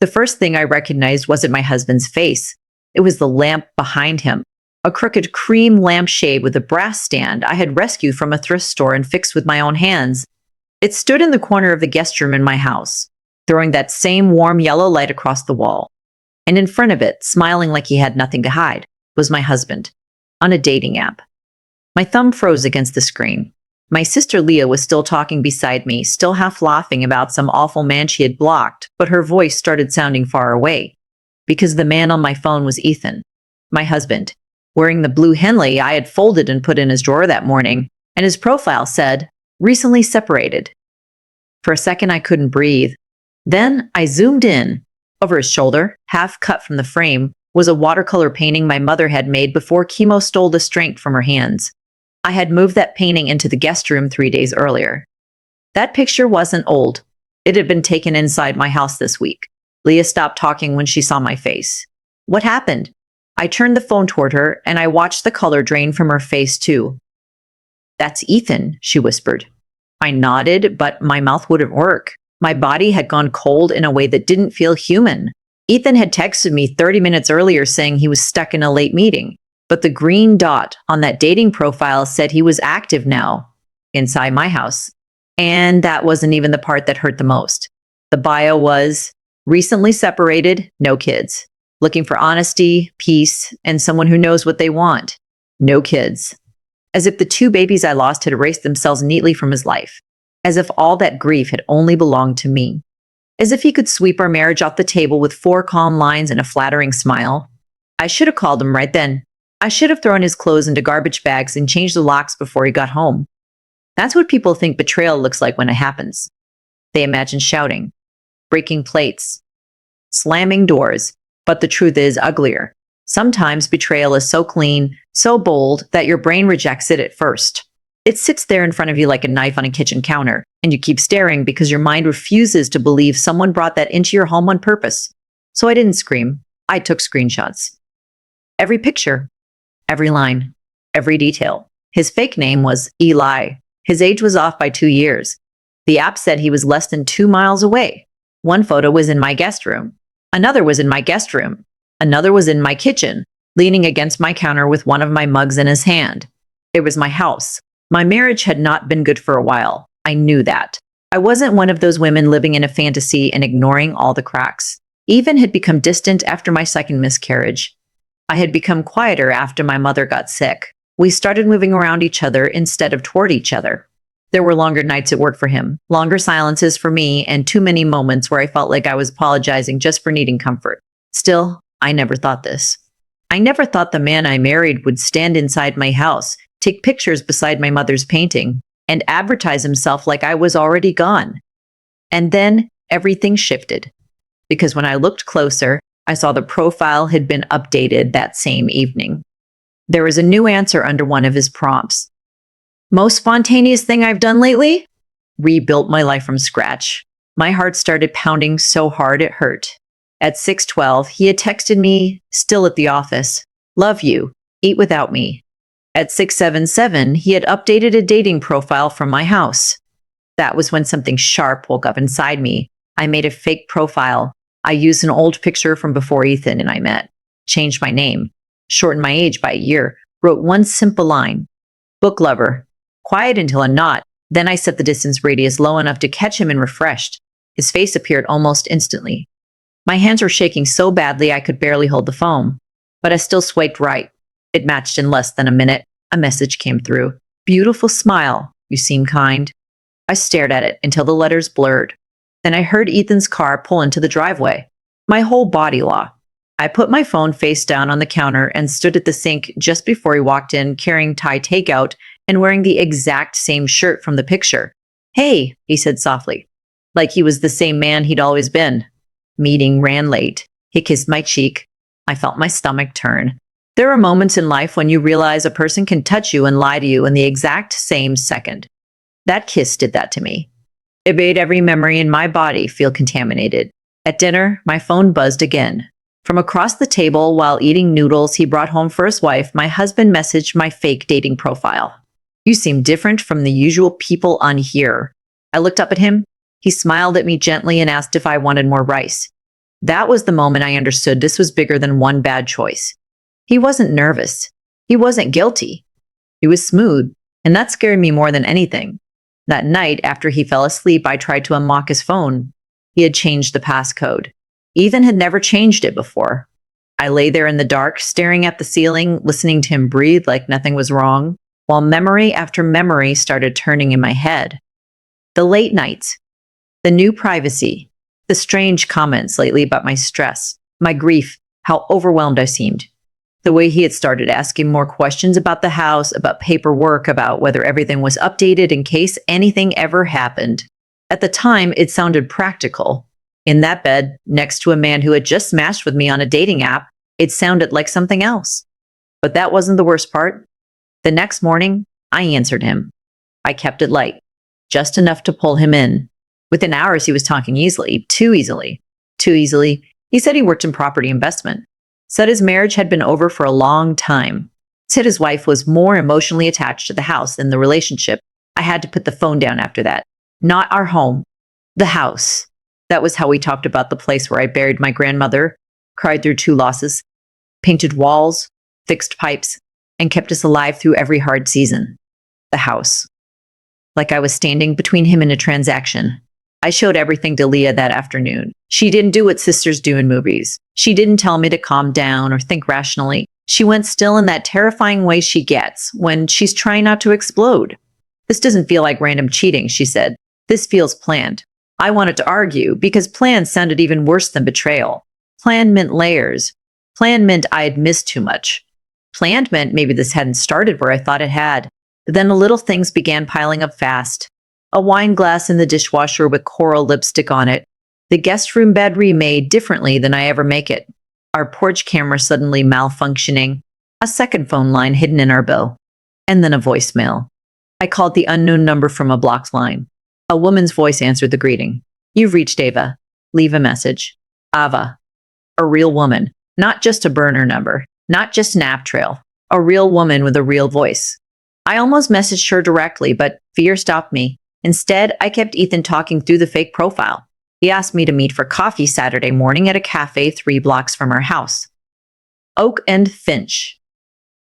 The first thing I recognized wasn't my husband's face. It was the lamp behind him, a crooked cream lampshade with a brass stand I had rescued from a thrift store and fixed with my own hands. It stood in the corner of the guest room in my house, throwing that same warm yellow light across the wall. And in front of it, smiling like he had nothing to hide, was my husband, on a dating app. My thumb froze against the screen. My sister Leah was still talking beside me, still half laughing about some awful man she had blocked, but her voice started sounding far away. Because the man on my phone was Ethan, my husband, wearing the blue Henley I had folded and put in his drawer that morning, and his profile said, "Recently separated." For a second, I couldn't breathe. Then I zoomed in. Over his shoulder, half cut from the frame, was a watercolor painting my mother had made before chemo stole the strength from her hands. I had moved that painting into the guest room 3 days earlier. That picture wasn't old. It had been taken inside my house this week. Leah stopped talking when she saw my face. What happened? I turned the phone toward her, and I watched the color drain from her face, too. "That's Ethan," she whispered. I nodded, but my mouth wouldn't work. My body had gone cold in a way that didn't feel human. Ethan had texted me 30 minutes earlier saying he was stuck in a late meeting, but the green dot on that dating profile said he was active now, inside my house. And that wasn't even the part that hurt the most. The bio was, recently separated, no kids. Looking for honesty, peace, and someone who knows what they want. No kids. As if the 2 babies I lost had erased themselves neatly from his life. As if all that grief had only belonged to me. As if he could sweep our marriage off the table with 4 calm lines and a flattering smile. I should have called him right then. I should have thrown his clothes into garbage bags and changed the locks before he got home. That's what people think betrayal looks like when it happens. They imagine shouting, breaking plates, slamming doors, but the truth is uglier. Sometimes betrayal is so clean, so bold, that your brain rejects it at first. It sits there in front of you like a knife on a kitchen counter, and you keep staring because your mind refuses to believe someone brought that into your home on purpose. So I didn't scream. I took screenshots. Every picture, every line, every detail. His fake name was Eli. His age was off by 2 years. The app said he was less than 2 miles away. One photo was in my guest room. Another was in my guest room. Another was in my kitchen, leaning against my counter with one of my mugs in his hand. It was my house. My marriage had not been good for a while. I knew that. I wasn't one of those women living in a fantasy and ignoring all the cracks. Ethan had become distant after my second miscarriage. I had become quieter after my mother got sick. We started moving around each other instead of toward each other. There were longer nights at work for him, longer silences for me, and too many moments where I felt like I was apologizing just for needing comfort. Still, I never thought this. I never thought the man I married would stand inside my house, take pictures beside my mother's painting, and advertise himself like I was already gone. And then everything shifted. Because when I looked closer, I saw the profile had been updated that same evening. There was a new answer under one of his prompts. Most spontaneous thing I've done lately? Rebuilt my life from scratch. My heart started pounding so hard it hurt. At 6:12, he had texted me, still at the office, "Love you, eat without me." At 6:77, he had updated a dating profile from my house. That was when something sharp woke up inside me. I made a fake profile. I used an old picture from before Ethan and I met. Changed my name. Shortened my age by a year. Wrote one simple line. Book lover. Quiet until I'm not. Then I set the distance radius low enough to catch him and refreshed. His face appeared almost instantly. My hands were shaking so badly I could barely hold the phone. But I still swiped right. It matched in less than a minute. A message came through. Beautiful smile. You seem kind. I stared at it until the letters blurred. Then I heard Ethan's car pull into the driveway. My whole body locked. I put my phone face down on the counter and stood at the sink just before he walked in, carrying Thai takeout and wearing the exact same shirt from the picture. "Hey," he said softly, like he was the same man he'd always been. Meeting ran late. He kissed my cheek. I felt my stomach turn. There are moments in life when you realize a person can touch you and lie to you in the exact same second. That kiss did that to me. It made every memory in my body feel contaminated. At dinner, my phone buzzed again. From across the table, while eating noodles he brought home for his wife, my husband messaged my fake dating profile. "You seem different from the usual people on here." I looked up at him. He smiled at me gently and asked if I wanted more rice. That was the moment I understood this was bigger than one bad choice. He wasn't nervous. He wasn't guilty. He was smooth, and that scared me more than anything. That night, after he fell asleep, I tried to unlock his phone. He had changed the passcode. Ethan had never changed it before. I lay there in the dark, staring at the ceiling, listening to him breathe like nothing was wrong, while memory after memory started turning in my head. The late nights, the new privacy, the strange comments lately about my stress, my grief, how overwhelmed I seemed. The way he had started asking more questions about the house, about paperwork, about whether everything was updated in case anything ever happened. At the time, it sounded practical. In that bed, next to a man who had just matched with me on a dating app, it sounded like something else. But that wasn't the worst part. The next morning, I answered him. I kept it light, just enough to pull him in. Within hours, he was talking easily, too easily. Too easily. He said he worked in property investment. Said his marriage had been over for a long time. Said his wife was more emotionally attached to the house than the relationship. I had to put the phone down after that. Not our home. The house. That was how we talked about the place where I buried my grandmother, cried through 2 losses, painted walls, fixed pipes, and kept us alive through every hard season. The house. Like I was standing between him and a transaction. I showed everything to Leah that afternoon. She didn't do what sisters do in movies. She didn't tell me to calm down or think rationally. She went still in that terrifying way she gets when she's trying not to explode. This doesn't feel like random cheating, she said. This feels planned. I wanted to argue because planned sounded even worse than betrayal. Planned meant layers. Planned meant I had missed too much. Planned meant maybe this hadn't started where I thought it had. But then the little things began piling up fast. A wine glass in the dishwasher with coral lipstick on it. The guest room bed remade differently than I ever make it. Our porch camera suddenly malfunctioning. A second phone line hidden in our bill. And then a voicemail. I called the unknown number from a blocked line. A woman's voice answered the greeting. You've reached Ava. Leave a message. Ava. A real woman. Not just a burner number. Not just an app trail. A real woman with a real voice. I almost messaged her directly, but fear stopped me. Instead, I kept Ethan talking through the fake profile. He asked me to meet for coffee Saturday morning at a cafe 3 blocks from our house. Oak and Finch.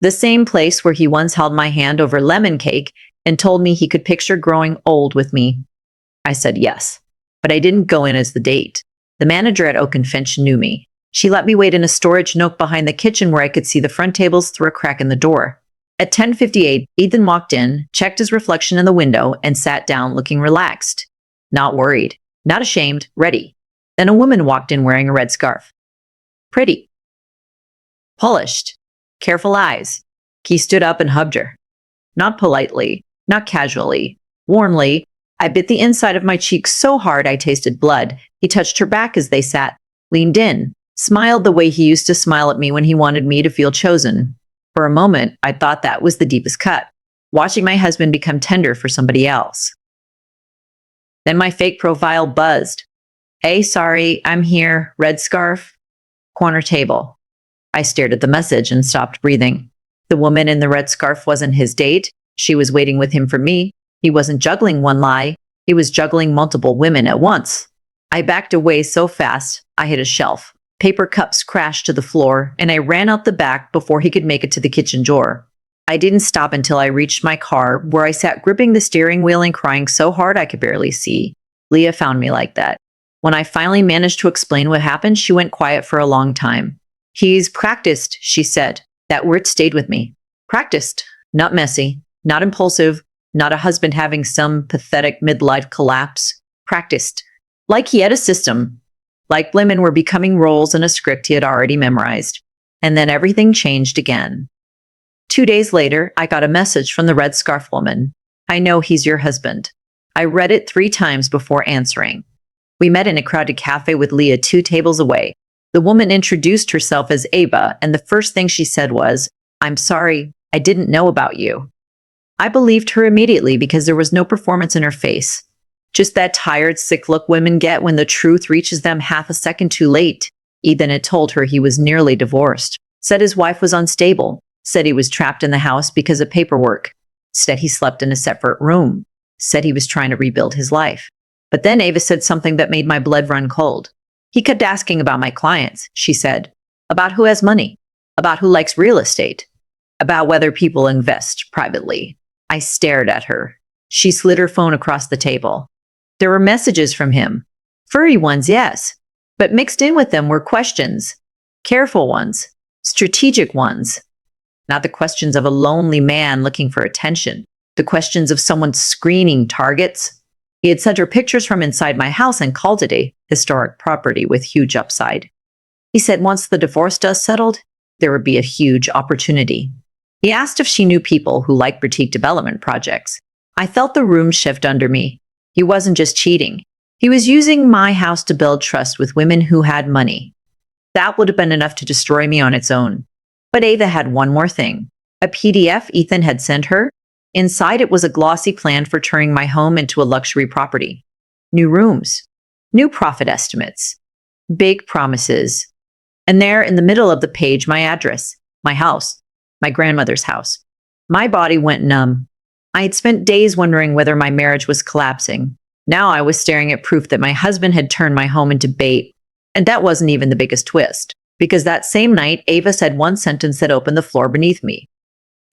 The same place where he once held my hand over lemon cake and told me he could picture growing old with me. I said yes, but I didn't go in as the date. The manager at Oak and Finch knew me. She let me wait in a storage nook behind the kitchen where I could see the front tables through a crack in the door. At 10:58, Ethan walked in, checked his reflection in the window, and sat down looking relaxed. Not worried, not ashamed, ready. Then a woman walked in wearing a red scarf. Pretty. Polished. Careful eyes. He stood up and hugged her. Not politely, not casually, warmly. I bit the inside of my cheek so hard I tasted blood. He touched her back as they sat, leaned in, smiled the way he used to smile at me when he wanted me to feel chosen. For a moment, I thought that was the deepest cut, watching my husband become tender for somebody else. Then my fake profile buzzed. Hey, sorry, I'm here, red scarf, corner table. I stared at the message and stopped breathing. The woman in the red scarf wasn't his date. She was waiting with him for me. He wasn't juggling one lie. He was juggling multiple women at once. I backed away so fast, I hit a shelf. Paper cups crashed to the floor, and I ran out the back before he could make it to the kitchen door. I didn't stop until I reached my car, where I sat gripping the steering wheel and crying so hard I could barely see. Leah found me like that. When I finally managed to explain what happened, she went quiet for a long time. He's practiced, she said. That word stayed with me. Practiced. Not messy. Not impulsive. Not a husband having some pathetic midlife collapse. Practiced. Like he had a system. Like women were becoming roles in a script he had already memorized. And then everything changed again. 2 days later, I got a message from the red scarf woman. I know he's your husband. I read it 3 times before answering. We met in a crowded cafe with Leah 2 tables away. The woman introduced herself as Ava, and the first thing she said was, I'm sorry, I didn't know about you. I believed her immediately because there was no performance in her face. Just that tired, sick look women get when the truth reaches them half a second too late. Ethan had told her he was nearly divorced, said his wife was unstable, said he was trapped in the house because of paperwork, said he slept in a separate room, said he was trying to rebuild his life. But then Ava said something that made my blood run cold. He kept asking about my clients, she said, about who has money, about who likes real estate, about whether people invest privately. I stared at her. She slid her phone across the table. There were messages from him. Furry ones, yes, but mixed in with them were questions. Careful ones, strategic ones. Not the questions of a lonely man looking for attention, the questions of someone screening targets. He had sent her pictures from inside my house and called it a historic property with huge upside. He said once the divorce dust settled, there would be a huge opportunity. He asked if she knew people who liked boutique development projects. I felt the room shift under me. He wasn't just cheating. He was using my house to build trust with women who had money. That would have been enough to destroy me on its own. But Ava had one more thing. A PDF Ethan had sent her. Inside it was a glossy plan for turning my home into a luxury property. New rooms. New profit estimates. Big promises. And there in the middle of the page, my address. My house. My grandmother's house. My body went numb. I had spent days wondering whether my marriage was collapsing. Now I was staring at proof that my husband had turned my home into bait. And that wasn't even the biggest twist, because that same night, Ava said one sentence that opened the floor beneath me.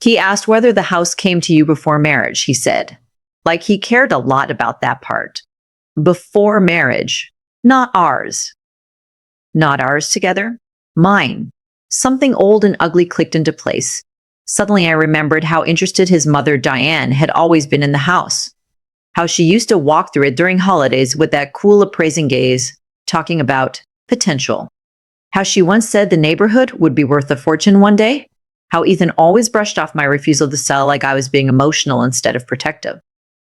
He asked whether the house came to you before marriage, he said. Like he cared a lot about that part. Before marriage. Not ours. Not ours together. Mine. Something old and ugly clicked into place. Suddenly I remembered how interested his mother, Diane, had always been in the house. How she used to walk through it during holidays with that cool appraising gaze, talking about potential. How she once said the neighborhood would be worth a fortune one day. How Ethan always brushed off my refusal to sell like I was being emotional instead of protective.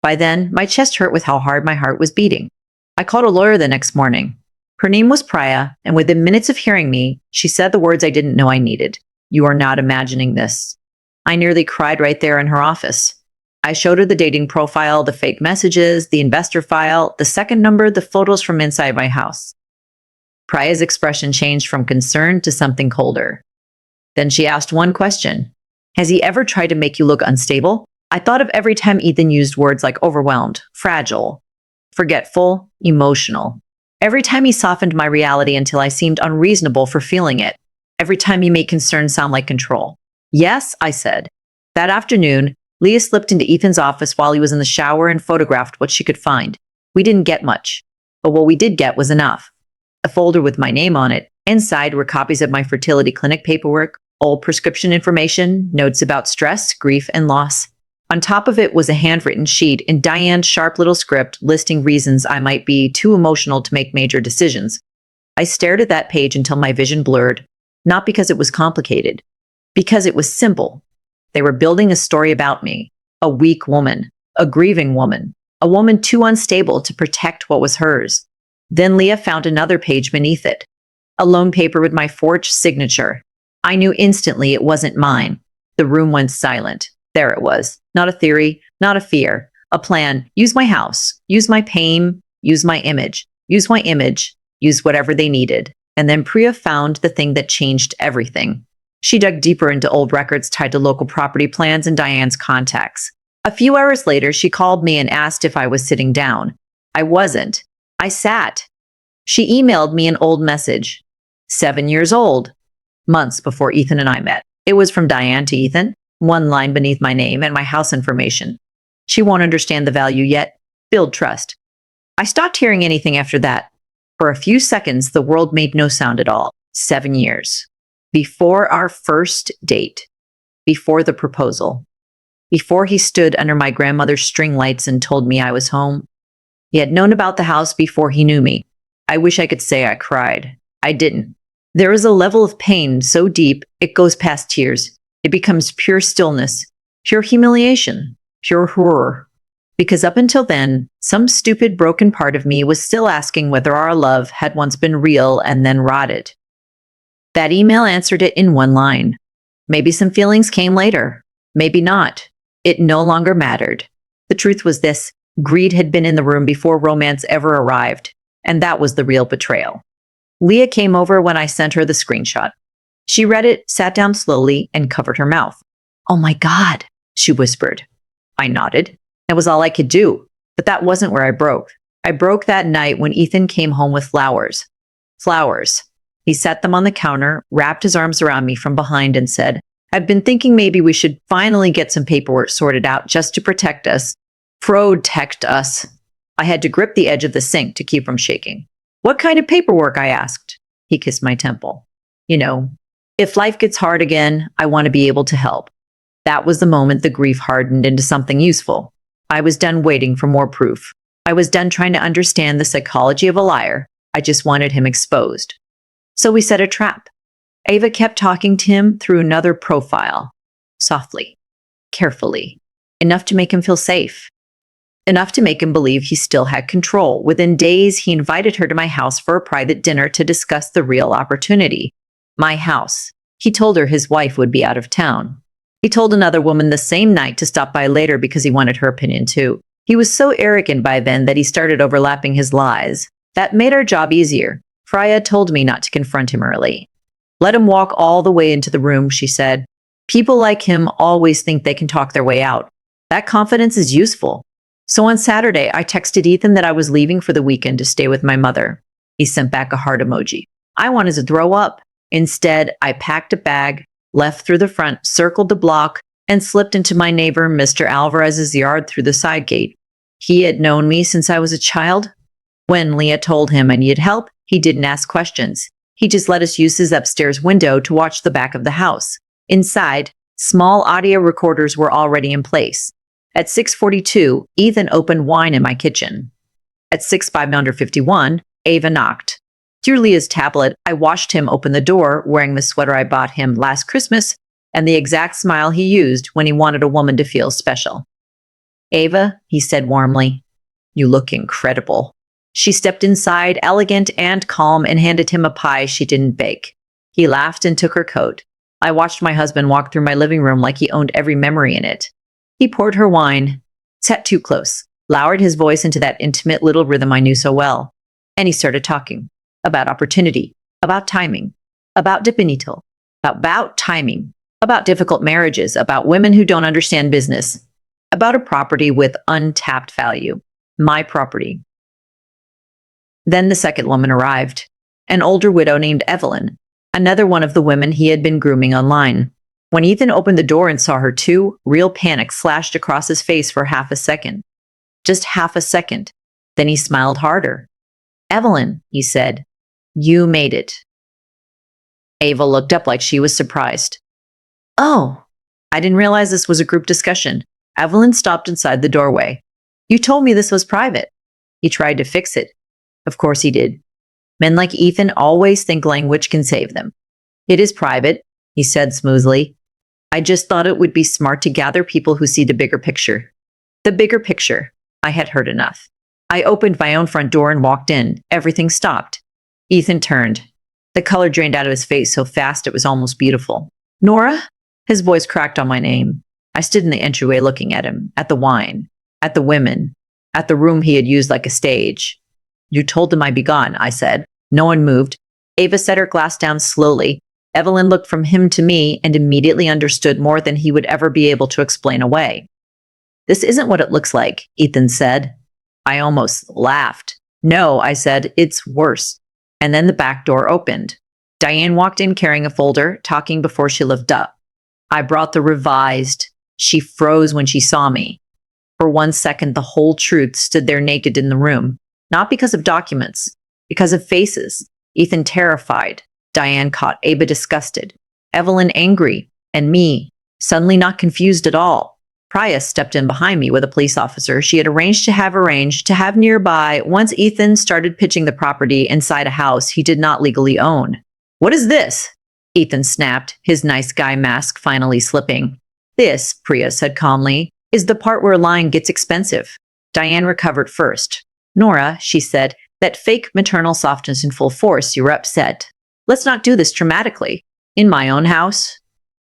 By then, my chest hurt with how hard my heart was beating. I called a lawyer the next morning. Her name was Priya, and within minutes of hearing me, she said the words I didn't know I needed. You are not imagining this. I nearly cried right there in her office. I showed her the dating profile, the fake messages, the investor file, the second number, the photos from inside my house. Priya's expression changed from concern to something colder. Then she asked one question. Has he ever tried to make you look unstable? I thought of every time Ethan used words like overwhelmed, fragile, forgetful, emotional. Every time he softened my reality until I seemed unreasonable for feeling it. Every time he made concern sound like control. Yes, I said. That afternoon, Leah slipped into Ethan's office while he was in the shower and photographed what she could find. We didn't get much, but what we did get was enough. A folder with my name on it. Inside were copies of my fertility clinic paperwork, old prescription information, notes about stress, grief, and loss. On top of it was a handwritten sheet in Diane's sharp little script listing reasons I might be too emotional to make major decisions. I stared at that page until my vision blurred, not because it was complicated, because it was simple. They were building a story about me, a weak woman, a grieving woman, a woman too unstable to protect what was hers. Then Leah found another page beneath it, a loan paper with my forged signature. I knew instantly it wasn't mine. The room went silent. There it was. Not a theory, not a fear, a plan. Use my house, use my pain, use my image, use whatever they needed. And then Priya found the thing that changed everything. She dug deeper into old records tied to local property plans and Diane's contacts. A few hours later, she called me and asked if I was sitting down. I wasn't. I sat. She emailed me an old message. 7 years old. Months before Ethan and I met. It was from Diane to Ethan. One line beneath my name and my house information. She won't understand the value yet. Build trust. I stopped hearing anything after that. For a few seconds, the world made no sound at all. 7 years. Before our first date. Before the proposal. Before he stood under my grandmother's string lights and told me I was home. He had known about the house before he knew me. I wish I could say I cried. I didn't. There is a level of pain so deep, it goes past tears. It becomes pure stillness, pure humiliation, pure horror. Because up until then, some stupid broken part of me was still asking whether our love had once been real and then rotted. That email answered it in one line. Maybe some feelings came later. Maybe not. It no longer mattered. The truth was this: greed had been in the room before romance ever arrived, and that was the real betrayal. Leah came over when I sent her the screenshot. She read it, sat down slowly, and covered her mouth. "Oh my God," she whispered. I nodded. That was all I could do. But that wasn't where I broke. I broke that night when Ethan came home with flowers. Flowers. He set them on the counter, wrapped his arms around me from behind, and said, I've been thinking maybe we should finally get some paperwork sorted out just to protect us. Protect us. I had to grip the edge of the sink to keep from shaking. What kind of paperwork? I asked. He kissed my temple. You know, if life gets hard again, I want to be able to help. That was the moment the grief hardened into something useful. I was done waiting for more proof. I was done trying to understand the psychology of a liar. I just wanted him exposed. So we set a trap. Ava kept talking to him through another profile. Softly, carefully, enough to make him feel safe. Enough to make him believe he still had control. Within days, he invited her to my house for a private dinner to discuss the real opportunity. My house. He told her his wife would be out of town. He told another woman the same night to stop by later because he wanted her opinion too. He was so arrogant by then that he started overlapping his lies. That made our job easier. Freya told me not to confront him early. Let him walk all the way into the room, she said. People like him always think they can talk their way out. That confidence is useful. So on Saturday, I texted Ethan that I was leaving for the weekend to stay with my mother. He sent back a heart emoji. I wanted to throw up. Instead, I packed a bag, left through the front, circled the block, and slipped into my neighbor Mr. Alvarez's yard through the side gate. He had known me since I was a child. When Leah told him I needed help, he didn't ask questions. He just let us use his upstairs window to watch the back of the house. Inside, small audio recorders were already in place. At 6:42, Ethan opened wine in my kitchen. At 6:51, Ava knocked. Through Leah's tablet, I watched him open the door wearing the sweater I bought him last Christmas and the exact smile he used when he wanted a woman to feel special. Ava, he said warmly, you look incredible. She stepped inside, elegant and calm, and handed him a pie she didn't bake. He laughed and took her coat. I watched my husband walk through my living room like he owned every memory in it. He poured her wine, sat too close, lowered his voice into that intimate little rhythm I knew so well. And he started talking about opportunity, about timing, about Dipinito, about timing, about difficult marriages, about women who don't understand business, about a property with untapped value, my property. Then the second woman arrived, an older widow named Evelyn, another one of the women he had been grooming online. When Ethan opened the door and saw her too, real panic flashed across his face for half a second. Just half a second. Then he smiled harder. Evelyn, he said, you made it. Ava looked up like she was surprised. Oh, I didn't realize this was a group discussion. Evelyn stopped inside the doorway. You told me this was private. He tried to fix it. Of course he did. Men like Ethan always think language can save them. It is private, he said smoothly. I just thought it would be smart to gather people who see the bigger picture. The bigger picture. I had heard enough. I opened my own front door and walked in. Everything stopped. Ethan turned. The color drained out of his face so fast it was almost beautiful. Nora? His voice cracked on my name. I stood in the entryway looking at him, at the wine, at the women, at the room he had used like a stage. You told them I'd be gone, I said. No one moved. Ava set her glass down slowly. Evelyn looked from him to me and immediately understood more than he would ever be able to explain away. This isn't what it looks like, Ethan said. I almost laughed. No, I said, it's worse. And then the back door opened. Diane walked in carrying a folder, talking before she looked up. I brought the revised. She froze when she saw me. For 1 second, the whole truth stood there naked in the room. Not because of documents, because of faces. Ethan terrified. Diane caught, Ava disgusted. Evelyn angry. And me, suddenly not confused at all. Priya stepped in behind me with a police officer she had arranged to have nearby once Ethan started pitching the property inside a house he did not legally own. What is this? Ethan snapped, his nice guy mask finally slipping. This, Priya said calmly, is the part where lying gets expensive. Diane recovered first. Nora, she said, that fake maternal softness in full force, you were upset. Let's not do this dramatically. In my own house.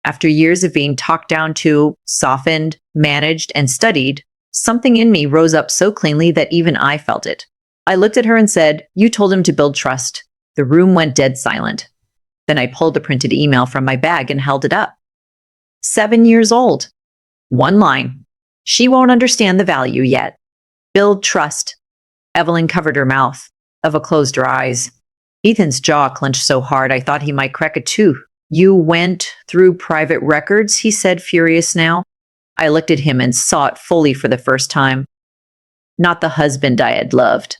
After years of being talked down to, softened, managed, and studied, something in me rose up so cleanly that even I felt it. I looked at her and said, you told him to build trust. The room went dead silent. Then I pulled the printed email from my bag and held it up. 7 years old. One line. She won't understand the value yet. Build trust. Evelyn covered her mouth. Eva closed her eyes. Ethan's jaw clenched so hard I thought he might crack a tooth. You went through private records, he said, furious now. I looked at him and saw it fully for the first time. Not the husband I had loved.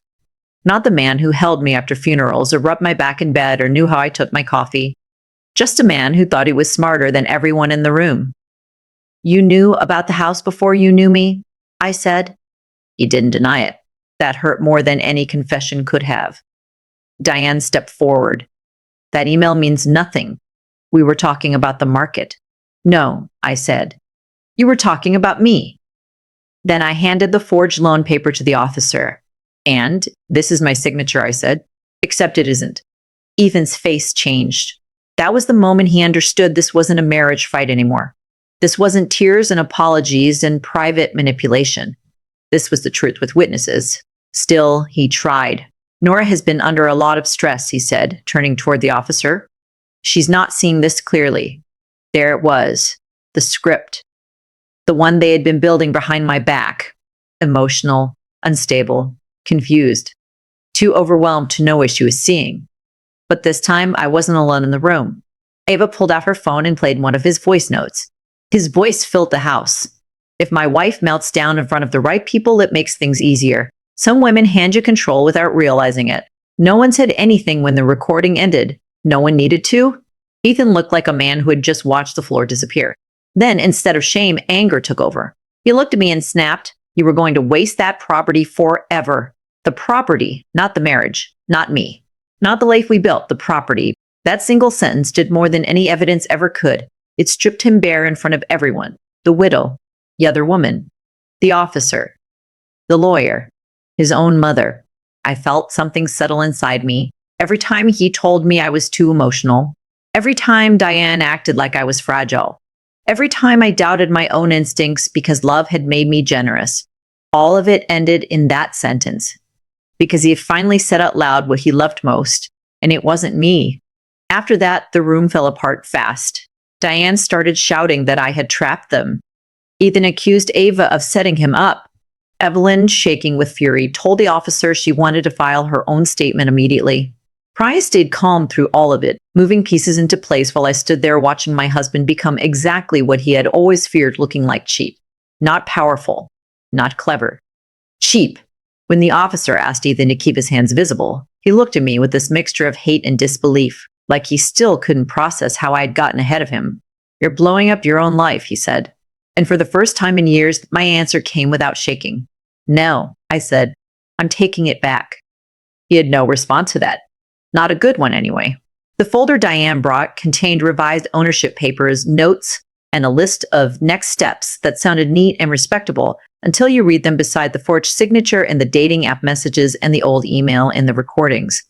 Not the man who held me after funerals or rubbed my back in bed or knew how I took my coffee. Just a man who thought he was smarter than everyone in the room. You knew about the house before you knew me? I said. He didn't deny it. That hurt more than any confession could have. Diane stepped forward. That email means nothing. We were talking about the market. No, I said. You were talking about me. Then I handed the forged loan paper to the officer. And, this is my signature, I said, except it isn't. Ethan's face changed. That was the moment he understood this wasn't a marriage fight anymore. This wasn't tears and apologies and private manipulation. This was the truth with witnesses. Still, he tried. Nora has been under a lot of stress, he said, turning toward the officer. She's not seeing this clearly. There it was, the script. The one they had been building behind my back. Emotional, unstable, confused. Too overwhelmed to know what she was seeing. But this time, I wasn't alone in the room. Ava pulled out her phone and played one of his voice notes. His voice filled the house. If my wife melts down in front of the right people, it makes things easier. Some women hand you control without realizing it. No one said anything when the recording ended. No one needed to. Ethan looked like a man who had just watched the floor disappear. Then, instead of shame, anger took over. He looked at me and snapped, "You were going to waste that property forever. The property, not the marriage, not me. Not the life we built, the property." That single sentence did more than any evidence ever could. It stripped him bare in front of everyone. The widow, the other woman, the officer, the lawyer, his own mother. I felt something settle inside me. Every time he told me I was too emotional. Every time Diane acted like I was fragile. Every time I doubted my own instincts because love had made me generous. All of it ended in that sentence. Because he had finally said out loud what he loved most, and it wasn't me. After that, the room fell apart fast. Diane started shouting that I had trapped them. Ethan accused Ava of setting him up. Evelyn, shaking with fury, told the officer she wanted to file her own statement immediately. Priya stayed calm through all of it, moving pieces into place while I stood there watching my husband become exactly what he had always feared, looking like cheap. Not powerful. Not clever. Cheap. When the officer asked Ethan to keep his hands visible, he looked at me with this mixture of hate and disbelief, like he still couldn't process how I had gotten ahead of him. You're blowing up your own life, he said. And for the first time in years, my answer came without shaking. No, I said. I'm taking it back. He had no response to that. Not a good one, anyway. The folder Diane brought contained revised ownership papers, notes, and a list of next steps that sounded neat and respectable until you read them beside the forged signature and the dating app messages and the old email and the recordings.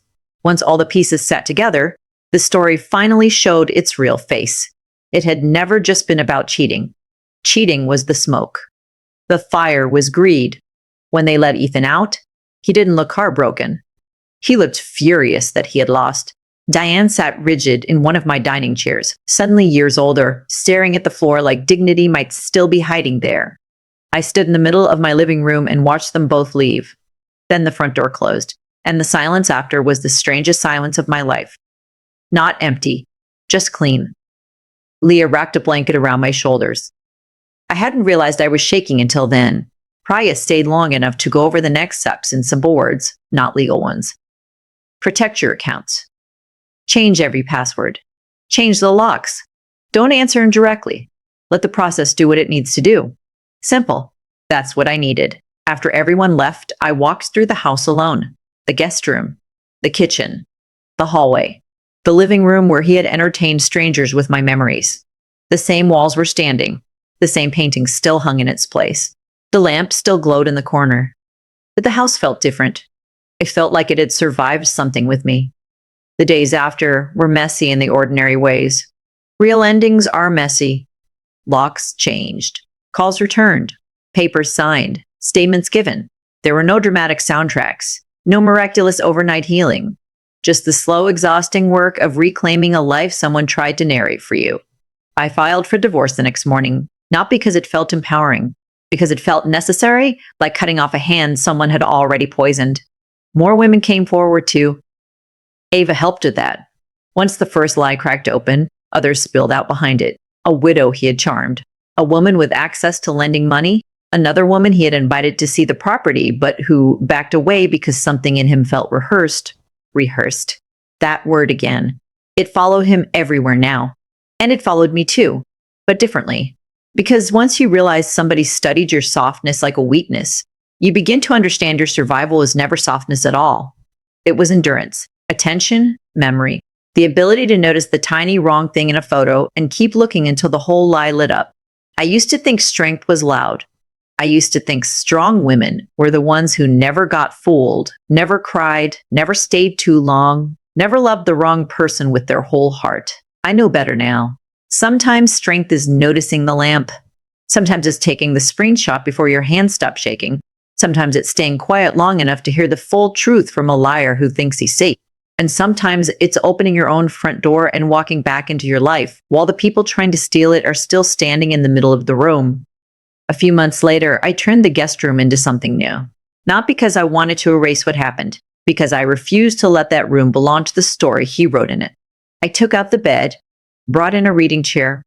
Once all the pieces sat together, the story finally showed its real face. It had never just been about cheating. Cheating was the smoke. The fire was greed. When they let Ethan out, he didn't look heartbroken. He looked furious that he had lost. Diane sat rigid in one of my dining chairs, suddenly years older, staring at the floor like dignity might still be hiding there. I stood in the middle of my living room and watched them both leave. Then the front door closed, and the silence after was the strangest silence of my life. Not empty, just clean. Leah wrapped a blanket around my shoulders. I hadn't realized I was shaking until then. Priya stayed long enough to go over the next steps in simple words, not legal ones. Protect your accounts. Change every password. Change the locks. Don't answer them directly. Let the process do what it needs to do. Simple. That's what I needed. After everyone left, I walked through the house alone. The guest room, the kitchen, the hallway, the living room where he had entertained strangers with my memories. The same walls were standing. The same painting still hung in its place. The lamp still glowed in the corner. But the house felt different. It felt like it had survived something with me. The days after were messy in the ordinary ways. Real endings are messy. Locks changed. Calls returned. Papers signed. Statements given. There were no dramatic soundtracks. No miraculous overnight healing. Just the slow, exhausting work of reclaiming a life someone tried to narrate for you. I filed for divorce the next morning, not because it felt empowering, because it felt necessary, like cutting off a hand someone had already poisoned. More women came forward too. Ava helped with that. Once the first lie cracked open, others spilled out behind it. A widow he had charmed, a woman with access to lending money, another woman he had invited to see the property, but who backed away because something in him felt rehearsed. Rehearsed. That word again. It followed him everywhere now. And it followed me too, but differently. Because once you realize somebody studied your softness like a weakness, you begin to understand your survival was never softness at all. It was endurance, attention, memory, the ability to notice the tiny wrong thing in a photo and keep looking until the whole lie lit up. I used to think strength was loud. I used to think strong women were the ones who never got fooled, never cried, never stayed too long, never loved the wrong person with their whole heart. I know better now. Sometimes strength is noticing the lamp. Sometimes it's taking the screenshot before your hands stop shaking. Sometimes it's staying quiet long enough to hear the full truth from a liar who thinks he's safe. And sometimes it's opening your own front door and walking back into your life while the people trying to steal it are still standing in the middle of the room. A few months later, I turned the guest room into something new. Not because I wanted to erase what happened, because I refused to let that room belong to the story he wrote in it. I took out the bed, brought in a reading chair,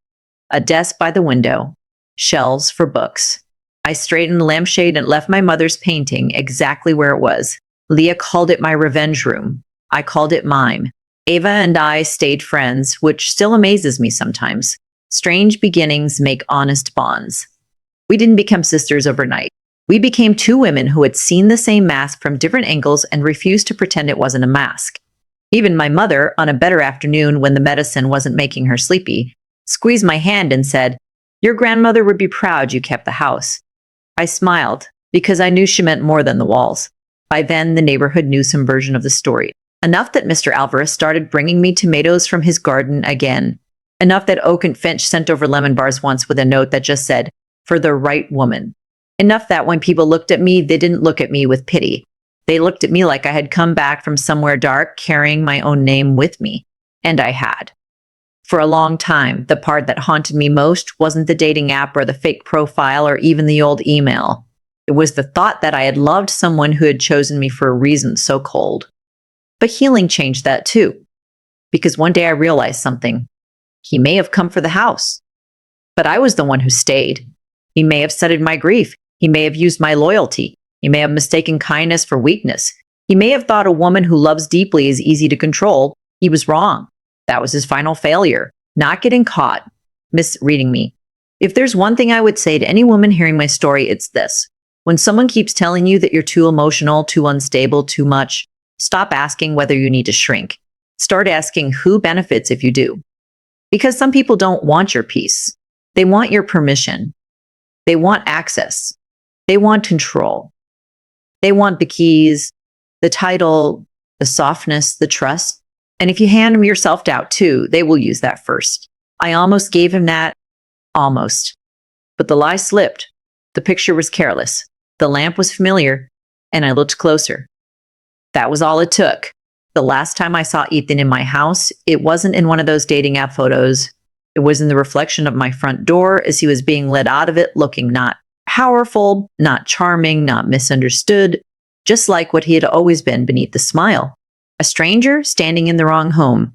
a desk by the window, shelves for books. I straightened the lampshade and left my mother's painting exactly where it was. Leah called it my revenge room. I called it mime. Ava and I stayed friends, which still amazes me sometimes. Strange beginnings make honest bonds. We didn't become sisters overnight. We became two women who had seen the same mask from different angles and refused to pretend it wasn't a mask. Even my mother, on a better afternoon when the medicine wasn't making her sleepy, squeezed my hand and said, "Your grandmother would be proud you kept the house." I smiled, because I knew she meant more than the walls. By then, the neighborhood knew some version of the story. Enough that Mr. Alvarez started bringing me tomatoes from his garden again. Enough that Oak and Finch sent over lemon bars once with a note that just said, "For the right woman." Enough that when people looked at me, they didn't look at me with pity. They looked at me like I had come back from somewhere dark, carrying my own name with me. And I had. For a long time, the part that haunted me most wasn't the dating app or the fake profile or even the old email. It was the thought that I had loved someone who had chosen me for a reason so cold. But healing changed that too. Because one day I realized something. He may have come for the house, but I was the one who stayed. He may have studied my grief. He may have used my loyalty. He may have mistaken kindness for weakness. He may have thought a woman who loves deeply is easy to control. He was wrong. That was his final failure, not getting caught, misreading me. If there's one thing I would say to any woman hearing my story, it's this. When someone keeps telling you that you're too emotional, too unstable, too much, stop asking whether you need to shrink. Start asking who benefits if you do. Because some people don't want your peace. They want your permission. They want access. They want control. They want the keys, the title, the softness, the trust. And if you hand them your self-doubt too, they will use that first. I almost gave him that. Almost. But the lie slipped. The picture was careless. The lamp was familiar. And I looked closer. That was all it took. The last time I saw Ethan in my house, it wasn't in one of those dating app photos. It was in the reflection of my front door as he was being led out of it, looking not powerful, not charming, not misunderstood, just like what he had always been beneath the smile. A stranger standing in the wrong home,